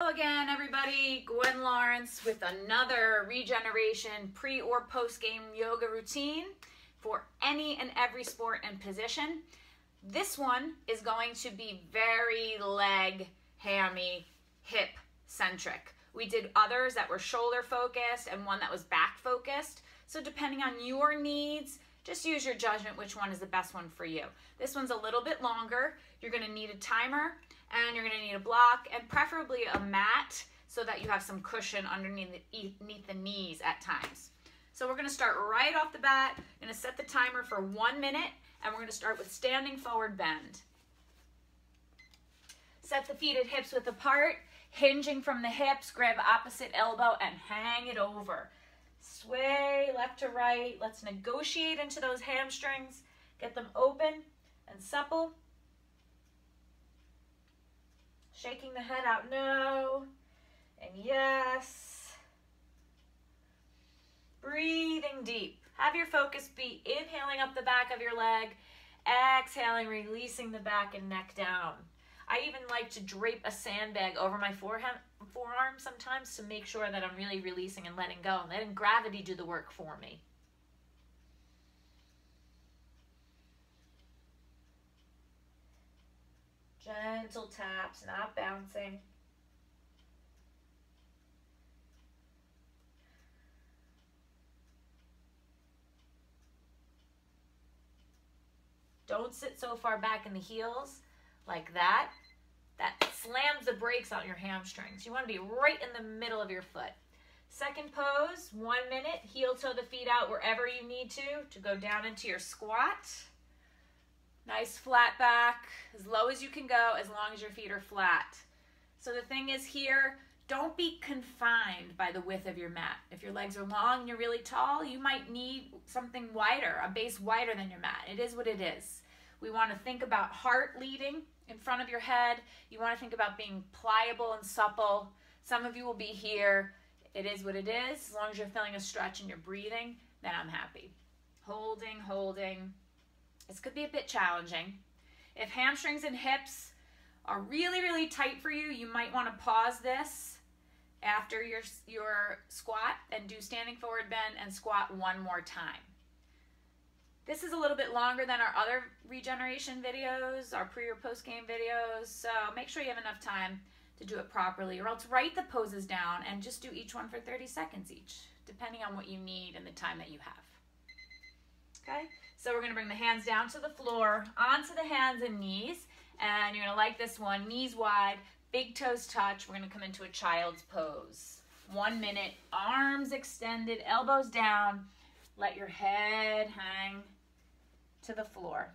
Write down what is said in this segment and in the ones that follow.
Hello again, everybody. Gwen Lawrence with another regeneration pre or post-game yoga routine for any and every sport and position. This one is going to be very leg, hammy, hip centric. We did others that were shoulder focused and one that was back focused. So depending on your needs, just use your judgment which one is the best one for you. This one's a little bit longer. You're going to need a timer and you're going to need a block and preferably a mat so that you have some cushion underneath the knees at times. So we're going to start right off the bat. I'm going to set the timer for 1 minute and we're going to start with standing forward bend. Set the feet at hips width apart, hinging from the hips, grab opposite elbow and hang it over. Sway left to right. Let's negotiate into those hamstrings. Get them open and supple. Shaking the head out, no, and yes. Breathing deep. Have your focus be inhaling up the back of your leg, exhaling, releasing the back and neck down. I even like to drape a sandbag over my forearm sometimes to make sure that I'm really releasing and letting go and letting gravity do the work for me. Gentle taps, not bouncing. Don't sit so far back in the heels like that. That slams the brakes on your hamstrings. You want to be right in the middle of your foot. Second pose, 1 minute. Heel toe the feet out wherever you need to go down into your squat. Nice flat back, as low as you can go, as long as your feet are flat. So the thing is here, don't be confined by the width of your mat. If your legs are long and you're really tall, you might need something wider, a base wider than your mat. It is what it is. We want to think about heart leading in front of your head. You want to think about being pliable and supple. Some of you will be here. It is what it is. As long as you're feeling a stretch and you're breathing, then I'm happy. Holding, holding. This could be a bit challenging. If hamstrings and hips are really, really tight for you, you might want to pause this after your squat and do standing forward bend and squat one more time. This is a little bit longer than our other regeneration videos, our pre or post game videos, so make sure you have enough time to do it properly, or else write the poses down and just do each one for 30 seconds each, depending on what you need and the time that you have. Okay? So we're going to bring the hands down to the floor, onto the hands and knees, and you're going to like this one, knees wide, big toes touch. We're going to come into a child's pose. 1 minute, arms extended, elbows down, let your head hang to the floor.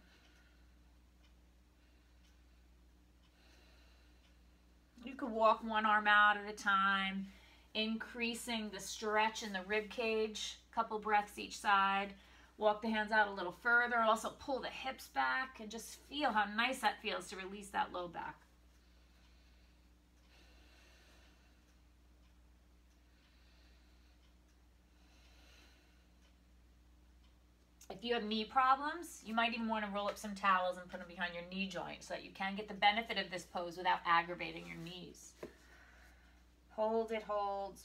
You could walk one arm out at a time, increasing the stretch in the rib cage, couple breaths each side. Walk the hands out a little further. Also pull the hips back and just feel how nice that feels to release that low back. If you have knee problems, you might even want to roll up some towels and put them behind your knee joint so that you can get the benefit of this pose without aggravating your knees. Hold it, hold.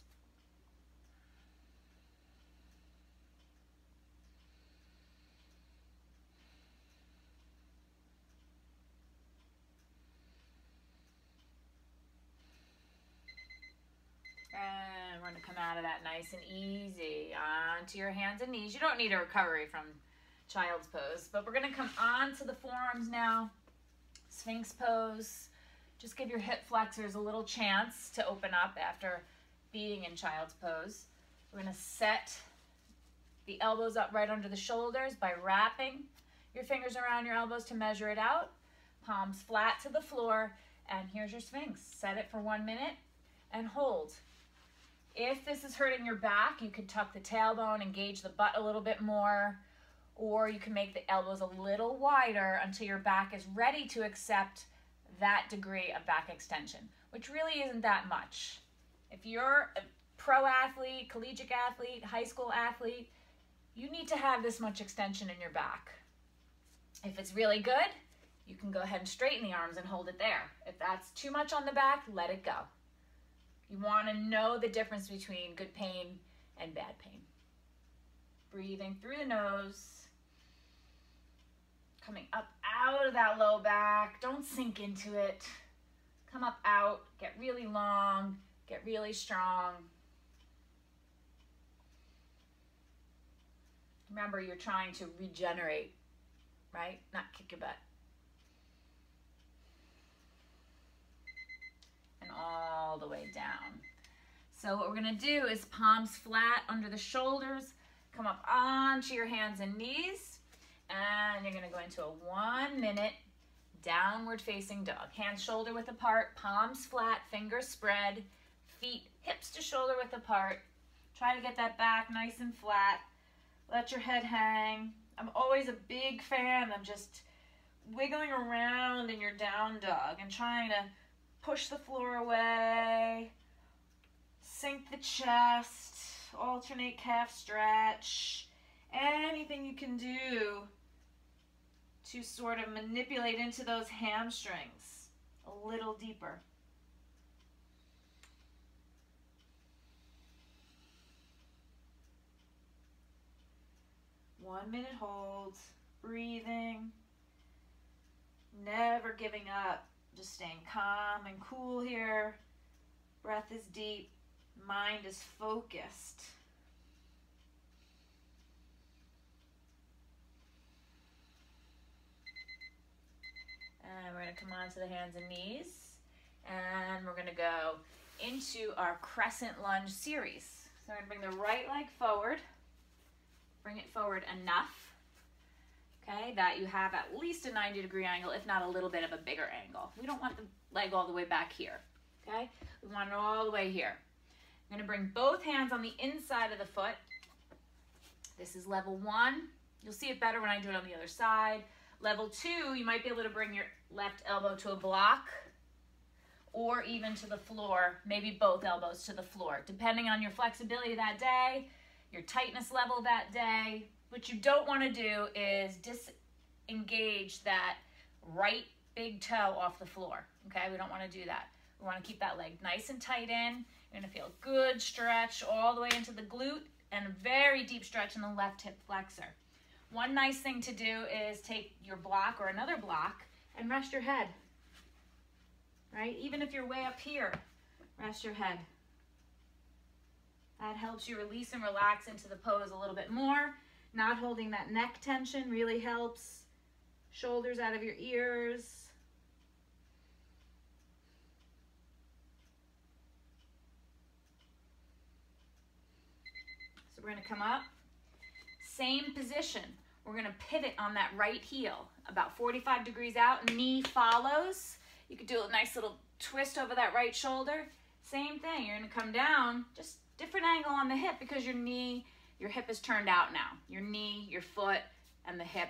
And we're going to come out of that nice and easy onto your hands and knees. You don't need a recovery from child's pose, but we're going to come onto the forearms now. Sphinx pose. Just give your hip flexors a little chance to open up after being in child's pose. We're going to set the elbows up right under the shoulders by wrapping your fingers around your elbows to measure it out. Palms flat to the floor, and here's your Sphinx. Set it for 1 minute and hold. If this is hurting your back, you could tuck the tailbone, engage the butt a little bit more, or you can make the elbows a little wider until your back is ready to accept that degree of back extension, which really isn't that much. If you're a pro athlete, collegiate athlete, high school athlete, you need to have this much extension in your back. If it's really good, you can go ahead and straighten the arms and hold it there. If that's too much on the back, let it go. You want to know the difference between good pain and bad pain. Breathing through the nose. Coming up out of that low back. Don't sink into it. Come up out. Get really long. Get really strong. Remember, you're trying to regenerate, right? Not kick your butt. And all the way down. So what we're gonna do is palms flat under the shoulders, come up onto your hands and knees, and you're gonna go into a 1 minute downward facing dog. Hands shoulder width apart, palms flat, fingers spread, feet hips to shoulder width apart. Try to get that back nice and flat. Let your head hang. I'm always a big fan of just wiggling around in your down dog and trying to push the floor away, sink the chest, alternate calf stretch, anything you can do to sort of manipulate into those hamstrings a little deeper. One minute hold, breathing, never giving up, just staying calm and cool here. Breath is deep, mind is focused. And we're going to come onto the hands and knees, and we're going to go into our crescent lunge series. So we're going to bring the right leg forward. Bring it forward enough, okay, that you have at least a 90-degree angle, if not a little bit of a bigger angle. We don't want the leg all the way back here, okay? We want it all the way here. I'm going to bring both hands on the inside of the foot. This is level 1. You'll see it better when I do it on the other side. Level 2, you might be able to bring your left elbow to a block or even to the floor, maybe both elbows to the floor, depending on your flexibility that day, your tightness level that day. What you don't want to do is disengage that right big toe off the floor, okay? We don't want to do that. We want to keep that leg nice and tight in. You're going to feel good stretch all the way into the glute and a very deep stretch in the left hip flexor. One nice thing to do is take your block or another block and rest your head, right? Even if you're way up here, rest your head. That helps you release and relax into the pose a little bit more. Not holding that neck tension really helps. Shoulders out of your ears. So we're going to come up. Same position. We're going to pivot on that right heel. About 45 degrees out. Knee follows. You could do a nice little twist over that right shoulder. Same thing. You're going to come down. Just different angle on the hip because your hip is turned out now. Your knee, your foot, and the hip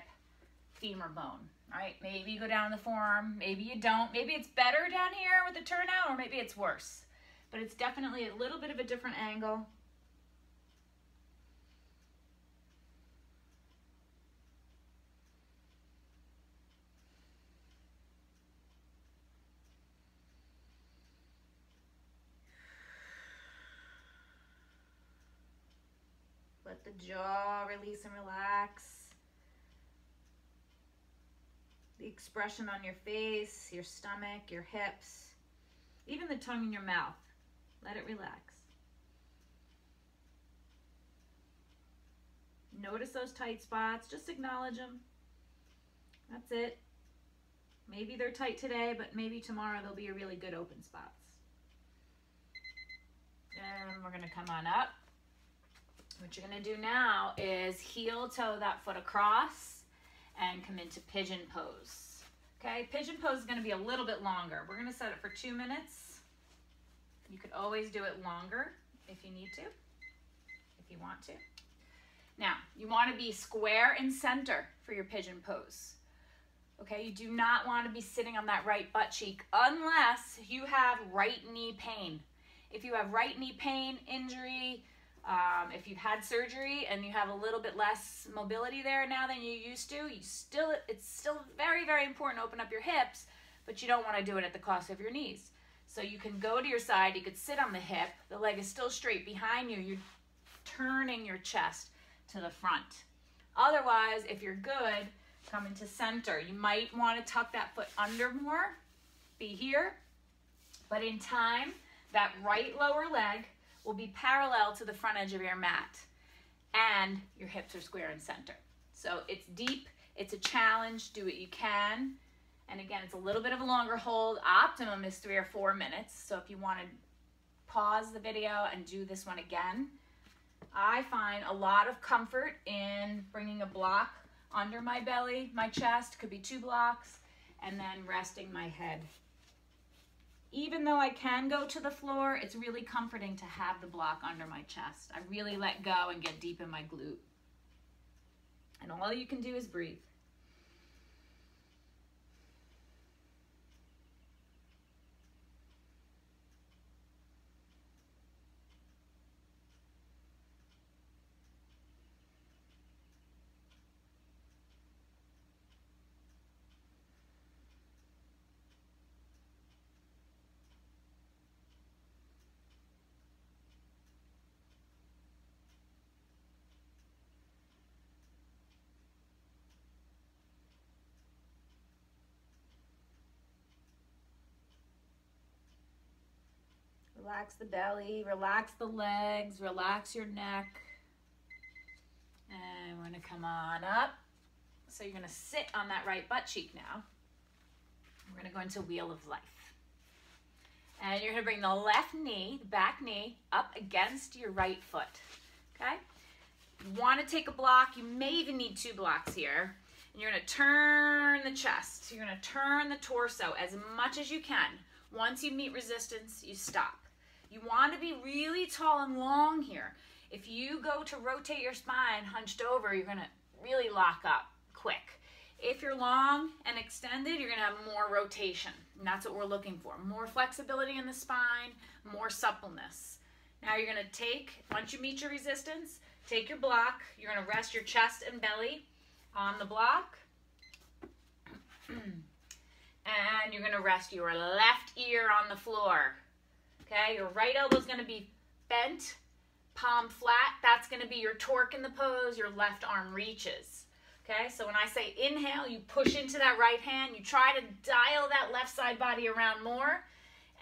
femur bone, right? Maybe you go down the forearm, maybe you don't. Maybe it's better down here with the turnout, or maybe it's worse. But it's definitely a little bit of a different angle. Let the jaw release and relax. The expression on your face, your stomach, your hips, even the tongue in your mouth. Let it relax. Notice those tight spots. Just acknowledge them. That's it. Maybe they're tight today, but maybe tomorrow they'll be a really good open spots. And we're going to come on up. What you're going to do now is heel toe that foot across and come into pigeon pose. Okay, pigeon pose is going to be a little bit longer. We're going to set it for 2 minutes. You could always do it longer if you need to, if you want to. Now, you want to be square and center for your pigeon pose. Okay, you do not want to be sitting on that right butt cheek unless you have right knee pain. If you have right knee pain, injury, if you've had surgery and you have a little bit less mobility there now than you used to, it's still very, very important to open up your hips, but you don't want to do it at the cost of your knees. So you can go to your side, you could sit on the hip, the leg is still straight behind you, you're turning your chest to the front. Otherwise, if you're good, come into center. You might want to tuck that foot under more, be here, but in time, that right lower leg will be parallel to the front edge of your mat, and your hips are square in center. So it's deep, it's a challenge, do what you can. And again, it's a little bit of a longer hold. Optimum is 3 or 4 minutes. So if you want to pause the video and do this one again, I find a lot of comfort in bringing a block under my belly, my chest, could be 2 blocks, and then resting my head. Even though I can go to the floor, it's really comforting to have the block under my chest. I really let go and get deep in my glute. And all you can do is breathe. Relax the belly, relax the legs, relax your neck. And we're gonna come on up. So you're gonna sit on that right butt cheek now. We're gonna go into Wheel of Life. And you're gonna bring the left knee, the back knee, up against your right foot, okay? You wanna take a block, you may even need 2 blocks here. And you're gonna turn the chest, you're gonna turn the torso as much as you can. Once you meet resistance, you stop. You want to be really tall and long here. If you go to rotate your spine hunched over, you're going to really lock up quick. If you're long and extended, you're going to have more rotation. And that's what we're looking for. More flexibility in the spine, more suppleness. Now you're going to take, once you meet your resistance, take your block. You're going to rest your chest and belly on the block. And you're going to rest your left ear on the floor. Okay, your right elbow is going to be bent, palm flat. That's going to be your torque in the pose. Your left arm reaches. Okay, so when I say inhale, you push into that right hand. You try to dial that left side body around more.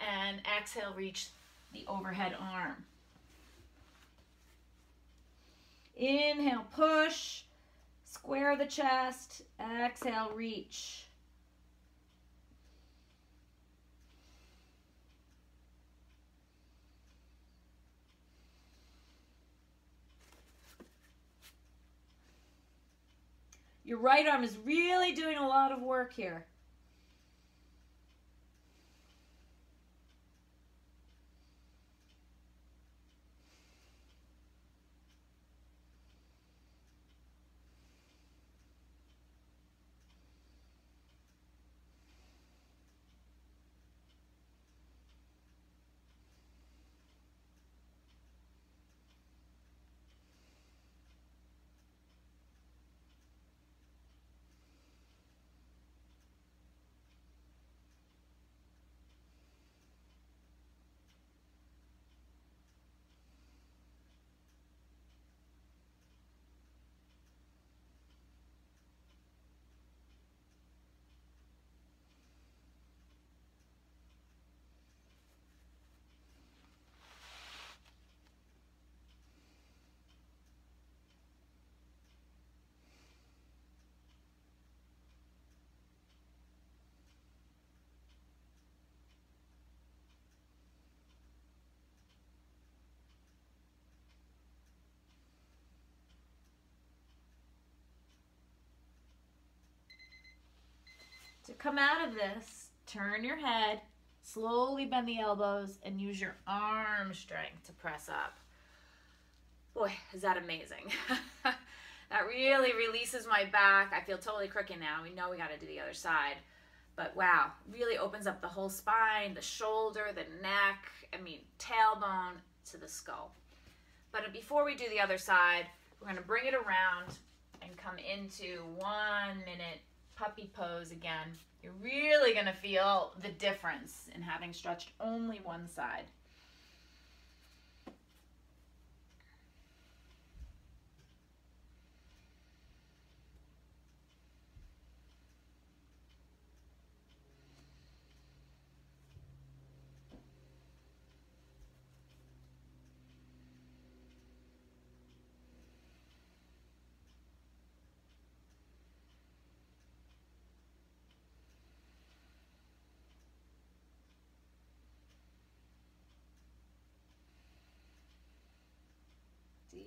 And exhale, reach the overhead arm. Inhale, push, square the chest. Exhale, reach. Your right arm is really doing a lot of work here. To come out of this, turn your head, slowly bend the elbows, and use your arm strength to press up. Boy, is that amazing. That really releases my back. I feel totally crooked now. We know we got to do the other side. But wow, really opens up the whole spine, the shoulder, the neck, tailbone to the skull. But before we do the other side, we're going to bring it around and come into 1 minute puppy pose again. You're really going to feel the difference in having stretched only one side.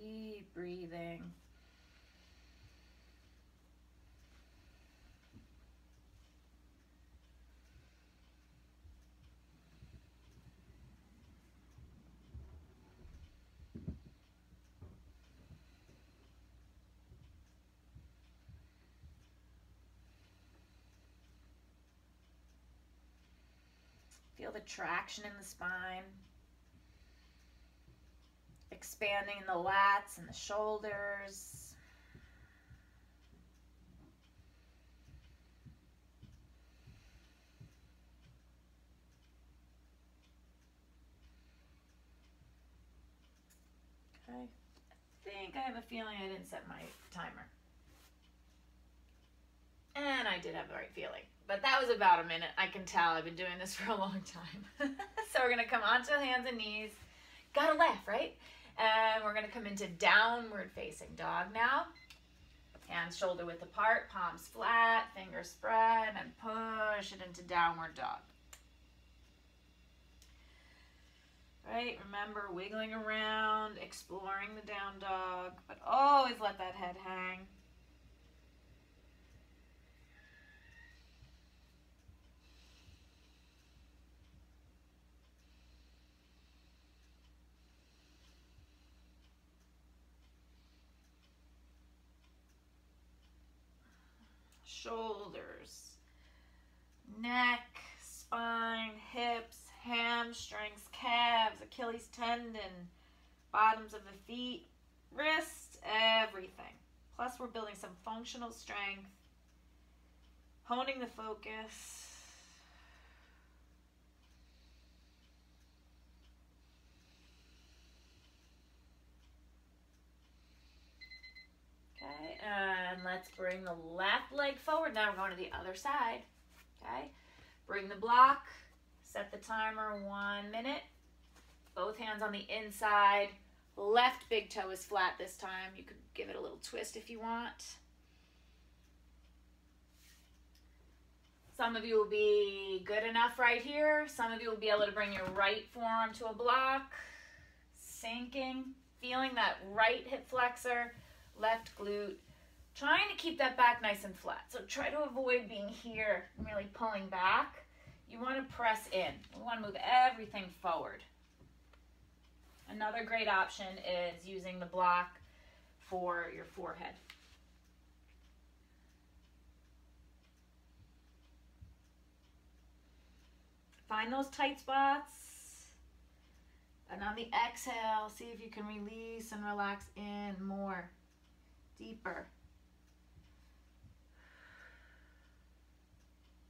Deep breathing. Feel the traction in the spine. Expanding the lats and the shoulders. Okay. I think I have a feeling I didn't set my timer. And I did have the right feeling. But that was about a minute. I can tell I've been doing this for a long time. So we're going to come onto hands and knees. Gotta laugh, right? And we're going to come into downward facing dog now. Hands shoulder width apart, palms flat, fingers spread, and push it into downward dog. Right? Remember, wiggling around, exploring the down dog, but always let that head hang. Shoulders, neck, spine, hips, hamstrings, calves, Achilles tendon, bottoms of the feet, wrists, everything. Plus we're building some functional strength, honing the focus. Okay, and let's bring the left leg forward. Now we're going to the other side. Okay, bring the block, set the timer 1 minute. Both hands on the inside. Left big toe is flat this time. You could give it a little twist if you want. Some of you will be good enough right here. Some of you will be able to bring your right forearm to a block. Sinking, feeling that right hip flexor, left glute. Trying to keep that back nice and flat. So try to avoid being here and really pulling back. You want to press in. We want to move everything forward. Another great option is using the block for your forehead. Find those tight spots. And on the exhale, see if you can release and relax in more, deeper.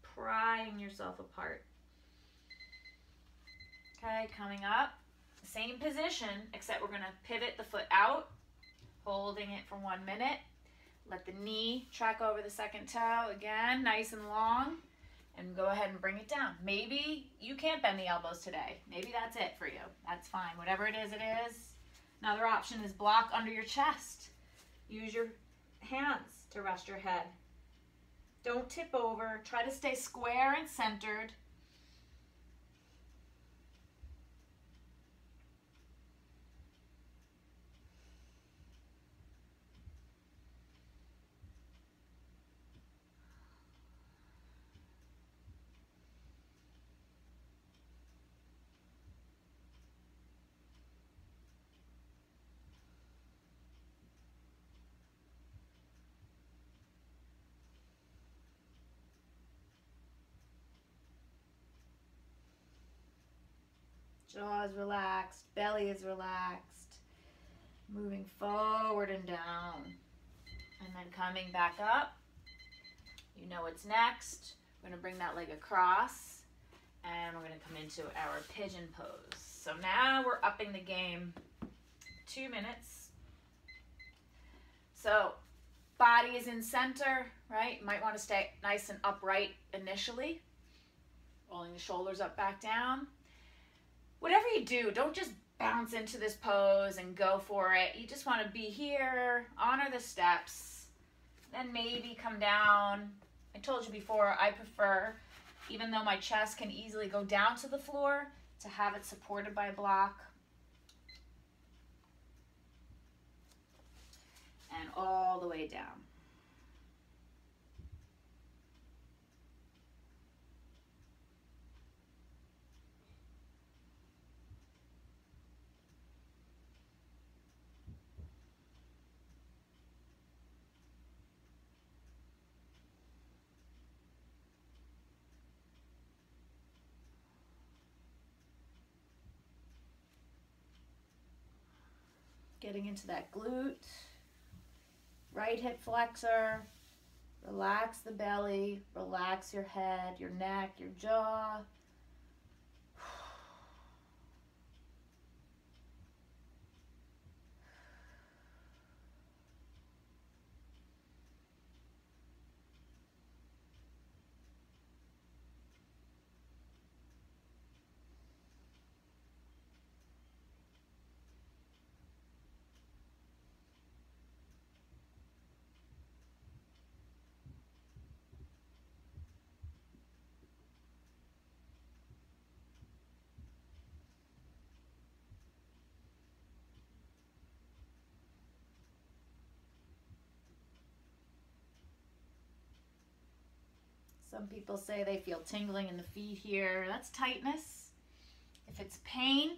Prying yourself apart. Okay, coming up. Same position, except we're going to pivot the foot out, holding it for 1 minute. Let the knee track over the second toe. Again, nice and long. And go ahead and bring it down. Maybe you can't bend the elbows today. Maybe that's it for you. That's fine. Whatever it is, it is. Another option is block under your chest. Use your hands to rest your head. Don't tip over. Try to stay square and centered. Jaw is relaxed, belly is relaxed. Moving forward and down. And then coming back up. You know what's next. We're gonna bring that leg across and we're gonna come into our pigeon pose. So now we're upping the game 2 minutes. So body is in center, right? You might want to stay nice and upright initially. Rolling the shoulders up, back down. Whatever you do, don't just bounce into this pose and go for it. You just want to be here, honor the steps, then maybe come down. I told you before, I prefer, even though my chest can easily go down to the floor, to have it supported by a block. And all the way down. Getting into that glute. Right hip flexor, relax the belly, relax your head, your neck, your jaw. Some people say they feel tingling in the feet here. That's tightness. If it's pain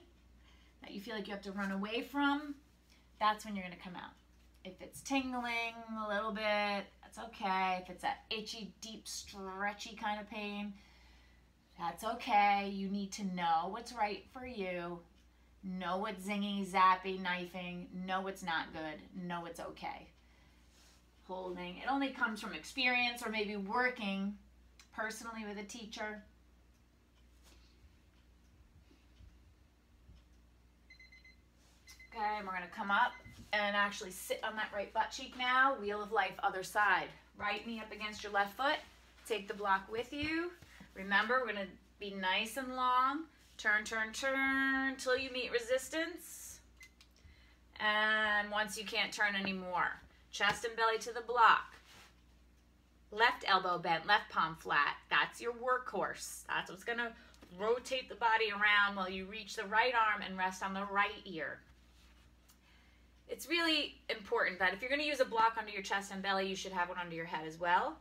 that you feel like you have to run away from, that's when you're going to come out. If it's tingling a little bit, that's okay. If it's that itchy, deep, stretchy kind of pain, that's okay. You need to know what's right for you. Know what's zingy, zappy, knifing. Know what's not good. Know it's okay. Holding. It only comes from experience or maybe working personally with a teacher. Okay, and we're going to come up and actually sit on that right butt cheek now. Wheel of life, other side. Right knee up against your left foot. Take the block with you. Remember, we're going to be nice and long. Turn, turn, turn till you meet resistance. And once you can't turn anymore, chest and belly to the block. Left elbow bent, left palm flat. That's your workhorse. That's what's going to rotate the body around while you reach the right arm and rest on the right ear. It's really important that if you're going to use a block under your chest and belly, you should have one under your head as well.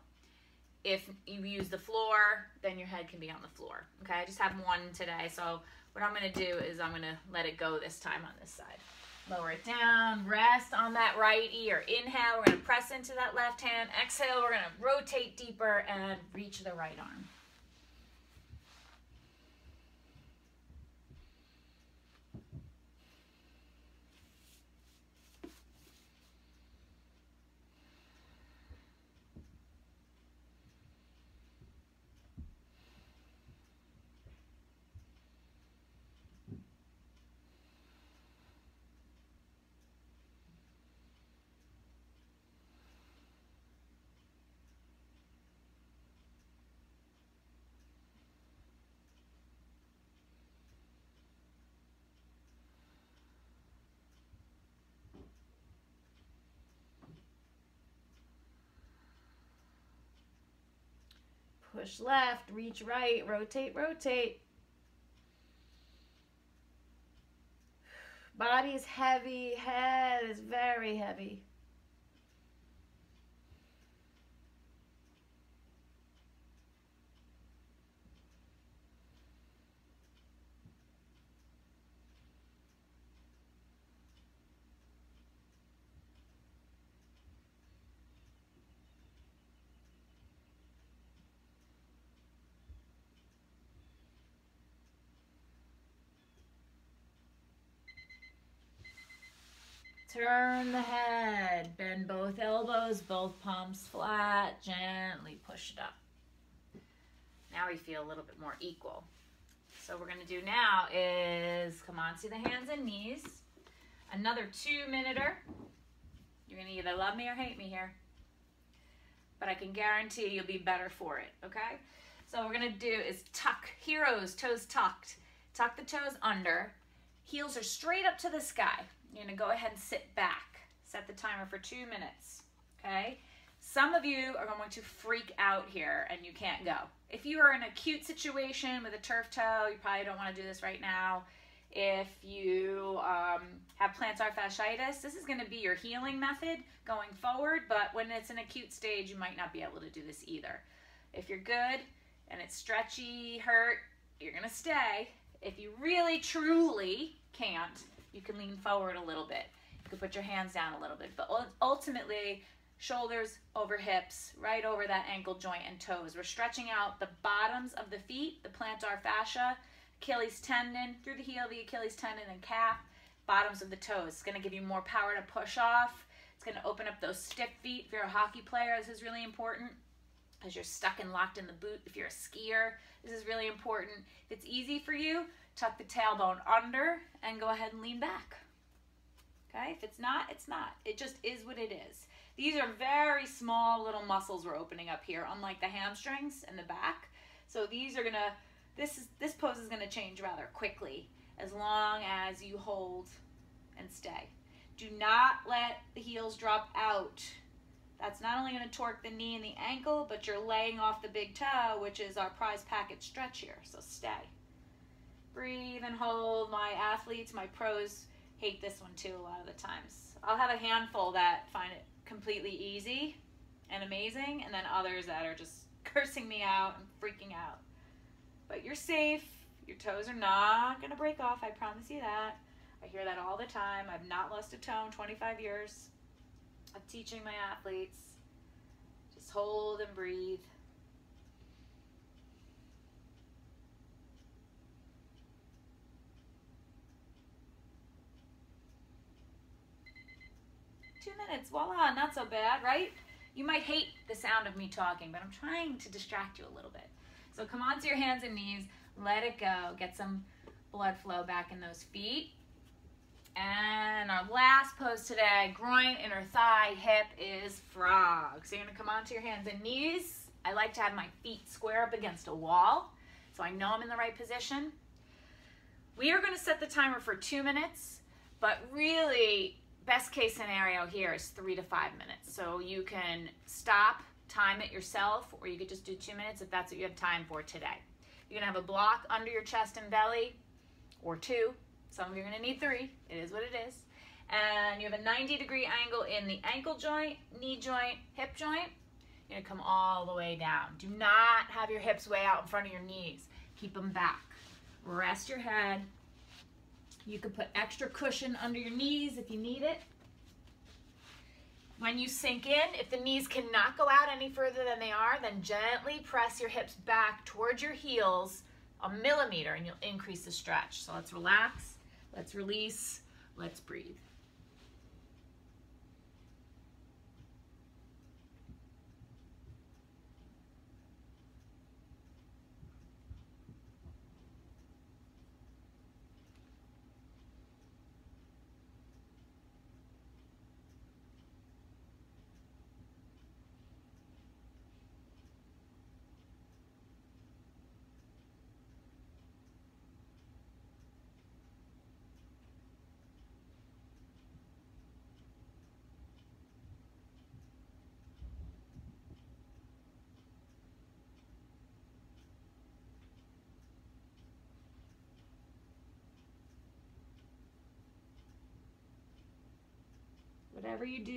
If you use the floor, then your head can be on the floor. Okay, I just have one today, so what I'm going to do is I'm going to let it go this time on this side. Lower it down, rest on that right ear. Inhale, we're going to press into that left hand. Exhale, we're going to rotate deeper and reach the right arm. Push left, reach right, rotate, rotate. Body is heavy, head is very heavy. Turn the head. Bend both elbows, both palms flat. Gently push it up. Now we feel a little bit more equal. So what we're going to do now is come on to the hands and knees. Another 2-minuter. You're going to either love me or hate me here. But I can guarantee you'll be better for it, okay? So what we're going to do is tuck, heroes, toes tucked. Tuck the toes under. Heels are straight up to the sky. You're going to go ahead and sit back. Set the timer for 2 minutes, okay? Some of you are going to freak out here and you can't go. If you are in an acute situation with a turf toe, you probably don't want to do this right now. If you have plantar fasciitis, this is going to be your healing method going forward, but when it's an acute stage, you might not be able to do this either. If you're good and it's stretchy, hurt, you're going to stay. If you really, truly can't, you can lean forward a little bit. You can put your hands down a little bit, but ultimately, shoulders over hips, right over that ankle joint and toes. We're stretching out the bottoms of the feet, the plantar fascia, Achilles tendon, through the heel of the Achilles tendon and calf, bottoms of the toes. It's going to give you more power to push off. It's going to open up those stiff feet. If you're a hockey player, this is really important because you're stuck and locked in the boot. If you're a skier, this is really important. If it's easy for you, tuck the tailbone under and go ahead and lean back. Okay? If it's not, it's not. It just is what it is. These are very small little muscles we're opening up here, unlike the hamstrings and the back. So these are gonna, this pose is gonna change rather quickly as long as you hold and stay. Do not let the heels drop out. That's not only gonna torque the knee and the ankle, but you're laying off the big toe, which is our prize package stretch here, so stay. Breathe and hold. My athletes, my pros hate this one too a lot of the times. I'll have a handful that find it completely easy and amazing, and then others that are just cursing me out and freaking out. But you're safe. Your toes are not going to break off. I promise you that. I hear that all the time. I've not lost a toe in 25 years of teaching my athletes. Just hold and breathe. Voila, not so bad, right? You might hate the sound of me talking, but I'm trying to distract you a little bit. So come onto your hands and knees, let it go, get some blood flow back in those feet. And our last pose today, groin, inner thigh, hip, is frog. So you're gonna come onto your hands and knees. I like to have my feet square up against a wall, so I know I'm in the right position. We are gonna set the timer for 2 minutes, but really, best case scenario here is 3 to 5 minutes. So you can stop, time it yourself, or you could just do 2 minutes if that's what you have time for today. You're gonna have a block under your chest and belly, or 2. Some of you are gonna need 3. It is what it is. And you have a 90-degree angle in the ankle joint, knee joint, hip joint. You're gonna come all the way down. Do not have your hips way out in front of your knees. Keep them back. Rest your head. You can put extra cushion under your knees if you need it. When you sink in, if the knees cannot go out any further than they are, then gently press your hips back towards your heels a millimeter and you'll increase the stretch. So let's relax, let's release, let's breathe. Whatever you do,